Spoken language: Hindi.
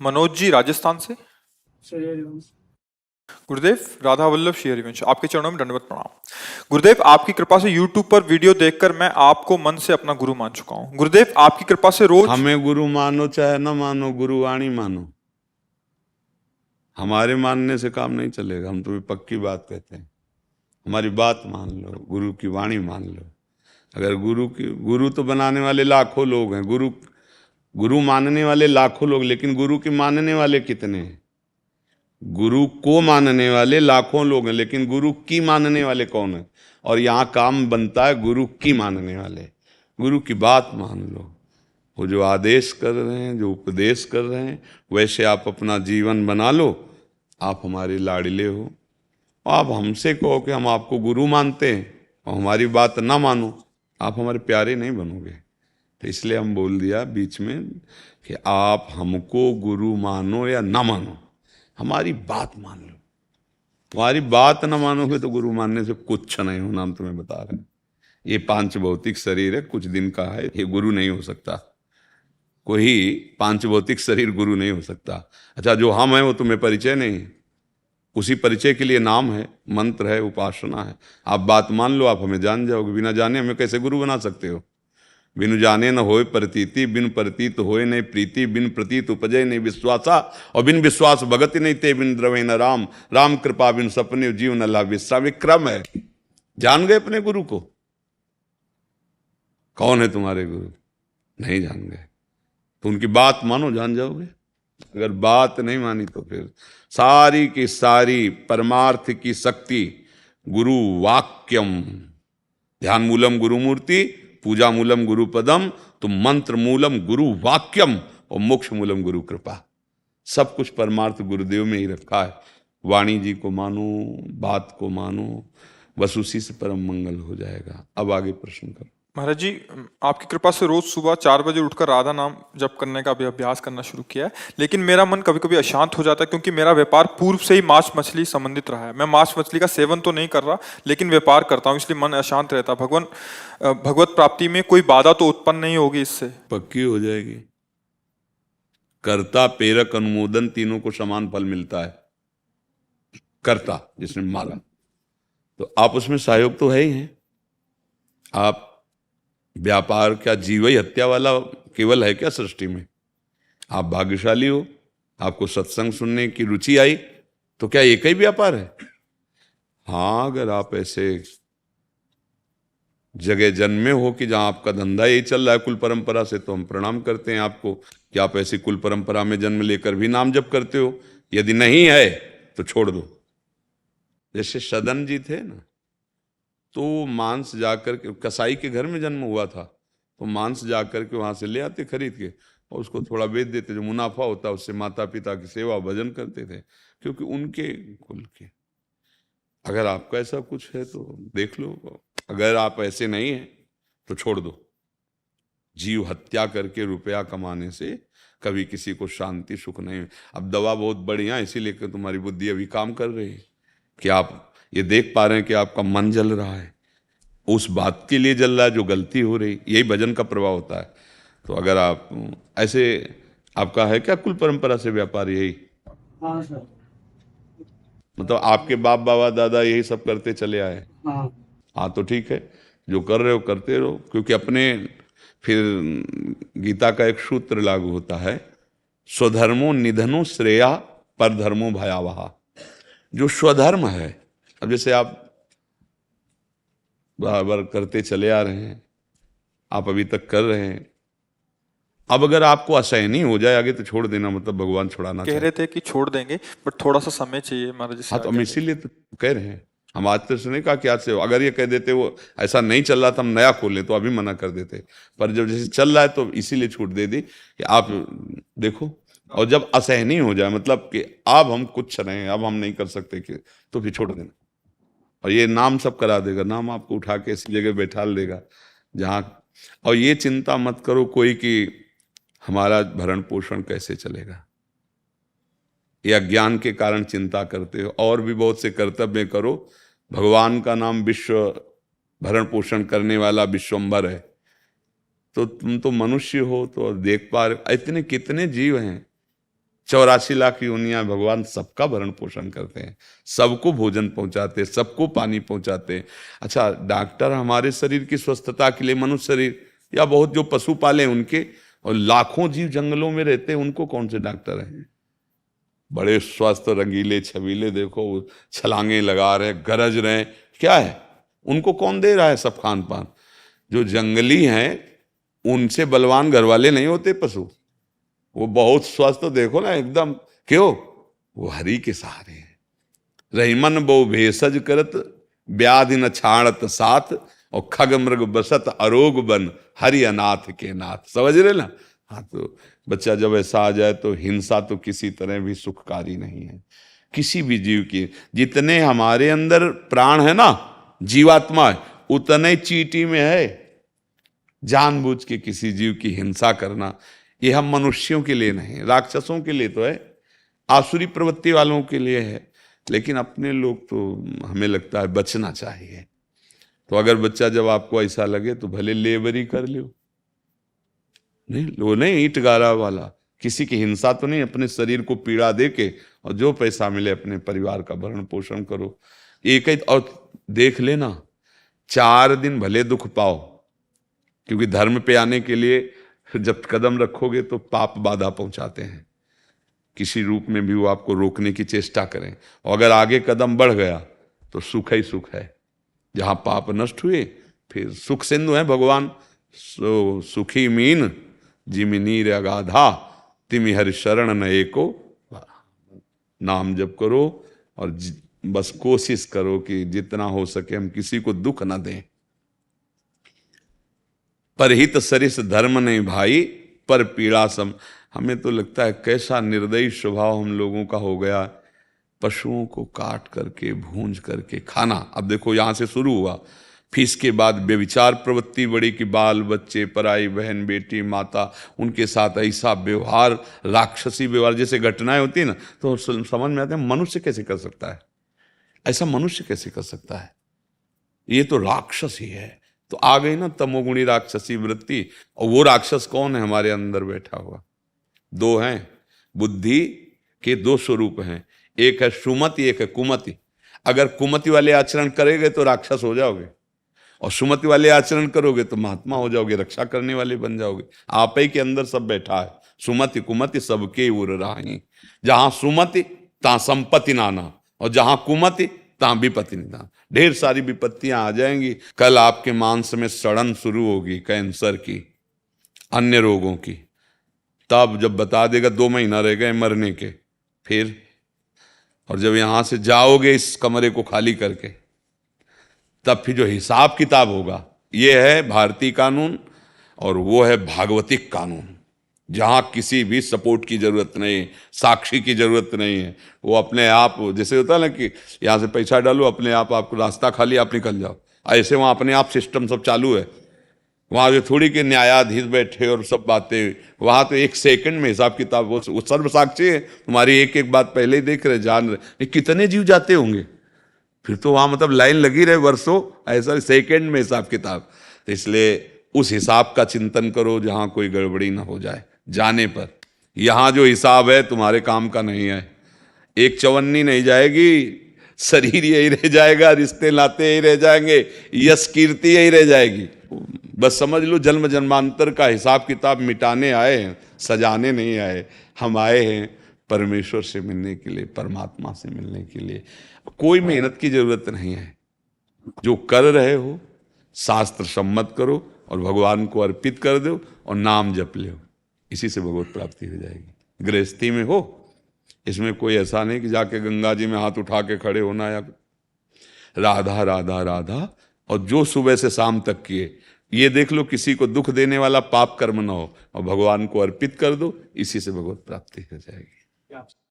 मनोज जी राजस्थान से। श्री हरिवंश। गुरुदेव, राधा वल्लभ श्री हरिवंश, आपके चरणों में दंडवत प्रणाम। गुरुदेव, आपकी कृपा से YouTube पर वीडियो देखकर मैं आपको मन से अपना गुरु मान चुका हूँ। गुरुदेव, आपकी कृपा से रोज हमें गुरु मानो चाहे न मानो, गुरु वाणी मानो। हमारे मानने से काम नहीं चलेगा, हम तुम्हें पक्की बात कहते हैं। हमारी बात मान लो, गुरु की वाणी मान लो। अगर गुरु तो बनाने वाले लाखों लोग हैं, गुरु मानने वाले लाखों लोग, लेकिन गुरु के मानने वाले कितने हैं? गुरु को मानने वाले लाखों लोग हैं, लेकिन गुरु की मानने वाले कौन है? और यहाँ काम बनता है गुरु की मानने वाले। गुरु की बात मान लो, वो जो आदेश कर रहे हैं, जो उपदेश कर रहे हैं, वैसे आप अपना जीवन बना लो। आप हमारे लाडले हो। आप हमसे कहो कि हम आपको गुरु मानते हैं और हमारी बात ना मानो, आप हमारे प्यारे नहीं बनोगे। तो इसलिए हम बोल दिया बीच में कि आप हमको गुरु मानो या ना मानो, हमारी बात मान लो। हमारी बात ना मानोगे तो गुरु मानने से कुछ नहीं होना, हम तुम्हें बता रहे हैं। ये पांच भौतिक शरीर है, कुछ दिन का है, ये गुरु नहीं हो सकता। कोई पांच भौतिक शरीर गुरु नहीं हो सकता। अच्छा, जो हम हैं वो तुम्हें परिचय नहीं है, उसी परिचय के लिए नाम है, मंत्र है, उपासना है। आप बात मान लो, आप हमें जान जाओगे। बिना जाने हमें कैसे गुरु बना सकते हो? बिनु जाने न होए प्रतीति, बिन प्रतीत होए नहीं प्रीति, बिन प्रतीत उपजय नहीं विश्वासा, और बिन विश्वास भगति नहीं ते, बिन द्रवे न राम, राम कृपा बिन सपने जीव न लाभ विश्राम। विक्रम है। जान गए अपने गुरु को? कौन है तुम्हारे गुरु? नहीं जान गए तो उनकी बात मानो, जान जाओगे। अगर बात नहीं मानी तो फिर सारी की सारी परमार्थ की शक्ति गुरु वाक्यम। ध्यान मूलम गुरु मूर्ति, पूजा मूलम गुरु पदम, तो मंत्र मूलम गुरु वाक्यम और मोक्ष मूलम गुरु कृपा। सब कुछ परमार्थ गुरुदेव में ही रखा है। वाणी जी को मानो, बात को मानो, बस उसी से परम मंगल हो जाएगा। अब आगे प्रश्न करो। महाराज जी, आपकी कृपा से रोज सुबह 4 बजे उठकर राधा नाम जप करने का भी अभ्यास करना शुरू किया है, लेकिन मेरा मन कभी कभी अशांत हो जाता है, क्योंकि मेरा व्यापार पूर्व से ही मांस मछली संबंधित रहा है। मैं मांस मछली का सेवन तो नहीं कर रहा, लेकिन व्यापार करता हूँ, इसलिए मन अशांत रहता है। भगवत प्राप्ति में कोई बाधा तो उत्पन्न नहीं होगी इससे? पक्की हो जाएगी। कर्ता प्रेरक अनुमोदन तीनों को समान फल मिलता है। कर्ता जिसने माला, तो आप उसमें सहयोग तो है ही हैं। आप व्यापार क्या जीवई हत्या वाला केवल है क्या सृष्टि में? आप भाग्यशाली हो, आपको सत्संग सुनने की रुचि आई, तो क्या एक ही व्यापार है? हाँ, अगर आप ऐसे जगह जन्मे हो कि जहां आपका धंधा यही चल रहा है कुल परंपरा से, तो हम प्रणाम करते हैं आपको कि आप ऐसी कुल परंपरा में जन्म लेकर भी नाम जप करते हो। यदि नहीं है तो छोड़ दो। जैसे सदन जी थे ना, तो मांस जाकर के, कसाई के घर में जन्म हुआ था, तो मांस जाकर के वहां से ले आते खरीद के और उसको थोड़ा बेच देते, जो मुनाफा होता उससे माता पिता की सेवा भजन करते थे, क्योंकि उनके कुल के। अगर आपका ऐसा कुछ है तो देख लो, अगर आप ऐसे नहीं हैं तो छोड़ दो। जीव हत्या करके रुपया कमाने से कभी किसी को शांति सुख नहीं। अब दवा बहुत बढ़िया, इसीलिए कि तुम्हारी बुद्धि अभी काम कर रही है कि आप ये देख पा रहे हैं कि आपका मन जल रहा है, उस बात के लिए जल रहा है जो गलती हो रही। यही भजन का प्रभाव होता है। तो अगर आप ऐसे, आपका है क्या कुल परंपरा से व्यापार? यही? हाँ सर। मतलब आपके बाप बाबा दादा यही सब करते चले आए? हाँ, तो ठीक है, जो कर रहे हो करते रहो, क्योंकि अपने फिर गीता का एक सूत्र लागू होता है, स्वधर्मो निधनो श्रेया पर धर्मो भयावहा। जो स्वधर्म है, अब जैसे आप बराबर करते चले आ रहे हैं, आप अभी तक कर रहे हैं, अब अगर आपको असहनीय हो जाए आगे तो छोड़ देना, मतलब भगवान छुड़ाना कह रहे थे कि छोड़ देंगे, बट थोड़ा सा समय चाहिए महाराज जी। हाँ, तो हम इसीलिए तो कह रहे हैं। हम आज तक नहीं कहा कि आज से, अगर ये कह देते वो ऐसा नहीं चल रहा था हम नया खोल लें तो अभी मना कर देते, पर जब जैसे चल रहा है तो इसीलिए छूट दे दी कि आप देखो। और जब असहनीय हो जाए, मतलब कि अब हम कुछ रहे हैं, अब हम नहीं कर सकते कि, तो फिर छोड़ देना। और ये नाम सब करा देगा, नाम आपको उठा के इस जगह बैठा देगा जहाँ। और ये चिंता मत करो कोई कि हमारा भरण पोषण कैसे चलेगा, ये अज्ञान के कारण चिंता करते हो। और भी बहुत से कर्तव्य करो। भगवान का नाम विश्व भरण पोषण करने वाला विश्वम्भर है, तो तुम तो मनुष्य हो तो देख पा रहे इतने कितने जीव हैं 84 लाख योनियां भगवान सबका भरण पोषण करते हैं, सबको भोजन पहुंचाते, सबको पानी पहुंचाते। अच्छा, डॉक्टर हमारे शरीर की स्वस्थता के लिए, मनुष्य शरीर या बहुत जो पशु पाले उनके, और लाखों जीव जंगलों में रहते हैं, उनको कौन से डॉक्टर हैं? बड़े स्वस्थ रंगीले छबीले, देखो छलांगे लगा रहे, गरज रहे, क्या है? उनको कौन दे रहा है सब खान पान? जो जंगली हैं उनसे बलवान घर वाले नहीं होते पशु, वो बहुत स्वस्थ, देखो ना एकदम, क्यों? वो हरि के सहारे हैं। रहीमन बहु भेषज करत, व्याधि न छाड़त साथ, और खग मृग बसत अरोग बन, हरि अनाथ के नाथ। समझ रहे ना? हाँ, तो बच्चा जब ऐसा आ जाए तो हिंसा तो किसी तरह भी सुखकारी नहीं है किसी भी जीव की। जितने हमारे अंदर प्राण है ना, जीवात्मा है, उतने चींटी में है। जानबूझ के किसी जीव की हिंसा करना, ये हम मनुष्यों के लिए नहीं, राक्षसों के लिए तो है, आसुरी प्रवृत्ति वालों के लिए है, लेकिन अपने लोग तो हमें लगता है बचना चाहिए। तो अगर बच्चा जब आपको ऐसा लगे तो भले लेबरी कर लो, नहीं वो नहीं ईंट गारा वाला, किसी की हिंसा तो नहीं, अपने शरीर को पीड़ा दे के और जो पैसा मिले अपने परिवार का भरण पोषण करो। एक ही, और देख लेना 4 दिन भले दुख पाओ, क्योंकि धर्म पे आने के लिए जब कदम रखोगे तो पाप बाधा पहुंचाते हैं, किसी रूप में भी वो आपको रोकने की चेष्टा करें, और अगर आगे कदम बढ़ गया तो सुख ही सुख है। जहां पाप नष्ट हुए फिर सुख सिंधु है भगवान। सो सुखी मीन जिमि नीर अगाधा, तिमि हरि शरण न एको। नाम जप करो और बस कोशिश करो कि जितना हो सके हम किसी को दुख न दें। परहित सरिस धर्म नहीं भाई, पर पीड़ा सम। हमें तो लगता है कैसा निर्दयी स्वभाव हम लोगों का हो गया, पशुओं को काट करके भूंज करके खाना। अब देखो यहां से शुरू हुआ, फिर इसके बाद बेविचार प्रवृत्ति बड़ी कि बाल बच्चे, पराई बहन, बेटी, माता, उनके साथ ऐसा व्यवहार, राक्षसी व्यवहार, जैसे घटनाएं होती है ना, तो समझ में आता है मनुष्य कैसे कर सकता है ऐसा? मनुष्य कैसे कर सकता है? ये तो राक्षस ही है। तो आ गई ना तमोगुणी राक्षसी वृत्ति। और वो राक्षस कौन है? हमारे अंदर बैठा हुआ। 2 हैं, बुद्धि के 2 स्वरूप हैं, एक है सुमति, एक है कुमति। अगर कुमति वाले आचरण करेंगे तो राक्षस हो जाओगे, और सुमति वाले आचरण करोगे तो महात्मा हो जाओगे, रक्षा करने वाले बन जाओगे। आप ही के अंदर सब बैठा है। सुमति कुमति सबके उर राही, जहां सुमति तहां संपत्ति नाना, और जहां कुमति तहां विपत्ति ना। ढेर सारी विपत्तियां आ जाएंगी। कल आपके मांस में सड़न शुरू होगी, कैंसर की, अन्य रोगों की। तब जब बता देगा 2 महीना रह गए मरने के, फिर और जब यहां से जाओगे इस कमरे को खाली करके, तब फिर जो हिसाब किताब होगा, ये है भारतीय कानून और वो है भागवतिक कानून, जहां किसी भी सपोर्ट की जरूरत नहीं, साक्षी की जरूरत नहीं है। वो अपने आप, जैसे होता है ना कि यहां से पैसा डालो, अपने आप आपको रास्ता खाली, आप निकल जाओ, ऐसे वहां अपने आप सिस्टम सब चालू है। वहां जो थोड़ी के न्यायाधीश बैठे और सब बातें, वहां तो 1 सेकंड में हिसाब किताब, वो सर्व साक्षी है, तुम्हारी एक एक बात पहले ही देख रहे, जान रहे। कितने जीव जाते होंगे फिर तो वहां, मतलब लाइन लगी रहे वर्षों, ऐसा सेकंड में हिसाब किताब। तो इसलिए उस हिसाब का चिंतन करो जहां कोई गड़बड़ी ना हो जाए जाने पर। यहां जो हिसाब है तुम्हारे काम का नहीं है। एक चवन्नी नहीं जाएगी, शरीर यही रह जाएगा, रिश्ते नाते यही रह जाएंगे, यश कीर्ति यही रह जाएगी। बस समझ लो जन्म जन्मांतर का हिसाब किताब मिटाने आए हैं, सजाने नहीं आए। हम आए हैं परमेश्वर से मिलने के लिए, परमात्मा से मिलने के लिए। कोई मेहनत की जरूरत नहीं है, जो कर रहे हो शास्त्र सम्मत करो और भगवान को अर्पित कर दो और नाम जप लो, इसी से भगवत प्राप्ति हो जाएगी। गृहस्थी में हो, इसमें कोई ऐसा नहीं कि जाके गंगा जी में हाथ उठा के खड़े होना या राधा राधा राधा, और जो सुबह से शाम तक किए, ये देख लो किसी को दुख देने वाला पाप कर्म ना हो, और भगवान को अर्पित कर दो, इसी से भगवत प्राप्ति हो जाएगी।